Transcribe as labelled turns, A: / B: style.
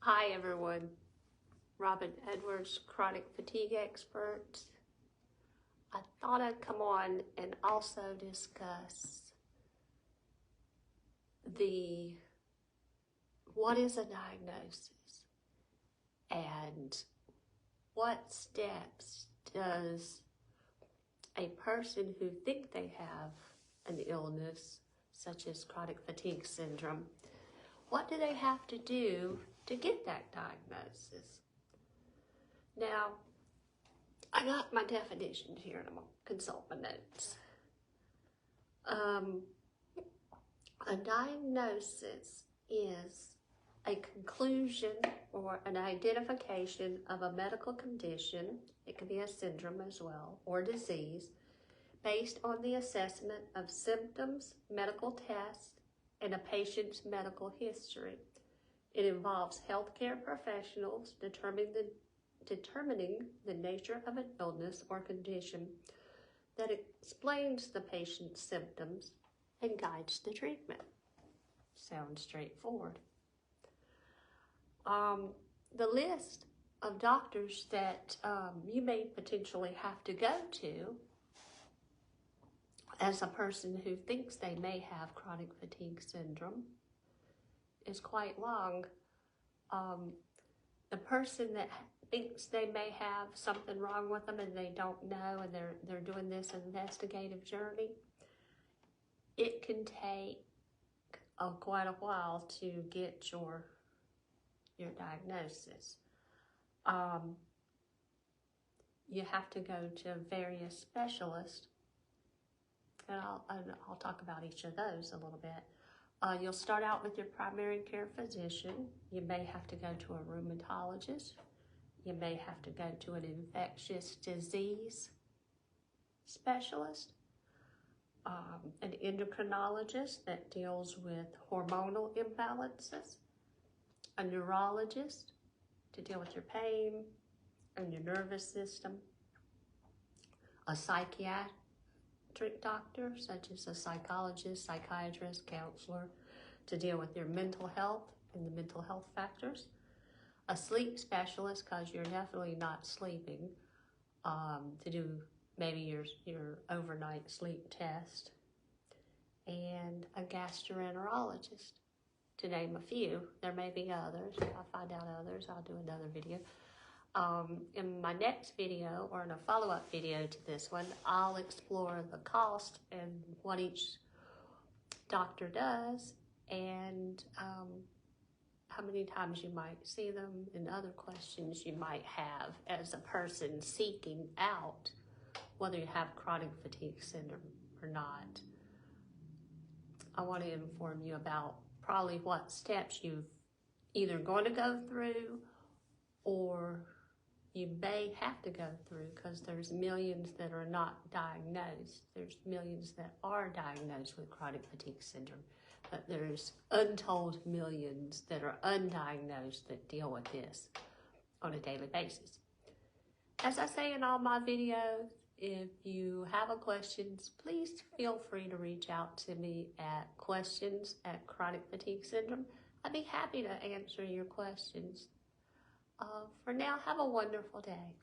A: Hi everyone, Robin Edwards, chronic fatigue expert. I thought I'd come on and also discuss what is a diagnosis and what steps does a person who think they have an illness such as chronic fatigue syndrome, what do they have to do to get that diagnosis? Now, I got my definitions here and I'm going to consult my notes. A diagnosis is a conclusion or an identification of a medical condition, it can be a syndrome as well, or disease, based on the assessment of symptoms, medical tests, and a patient's medical history. It involves healthcare professionals determining the nature of an illness or condition that explains the patient's symptoms and guides the treatment. Sounds straightforward. The list of doctors that you may potentially have to go to as a person who thinks they may have chronic fatigue syndrome is quite long. The person that thinks they may have something wrong with them and they don't know, and they're doing this investigative journey, it can take quite a while to get your diagnosis. You have to go to various specialists, and I'll talk about each of those a little bit. You'll start out with your primary care physician. You may have to go to a rheumatologist. You may have to go to an infectious disease specialist, an endocrinologist that deals with hormonal imbalances, a neurologist to deal with your pain and your nervous system, a psychiatric doctor such as a psychologist, psychiatrist, counselor to deal with your mental health and the mental health factors, a sleep specialist because you're definitely not sleeping, to do maybe your overnight sleep test, and a gastroenterologist, to name a few. There may be others. If I find out others, I'll do another video. In my next video, or in a follow-up video to this one, I'll explore the cost and what each doctor does, and how many times you might see them, and other questions you might have as a person seeking out whether you have chronic fatigue syndrome or not. I want to inform you about probably what steps you've either going to go through or you may have to go through, because there's millions that are not diagnosed. There's millions that are diagnosed with chronic fatigue syndrome, but there's untold millions that are undiagnosed that deal with this on a daily basis. As I say in all my videos, if you have a questions, please feel free to reach out to me at questions@chronic fatigue syndrome. I'd be happy to answer your questions. For now, have a wonderful day.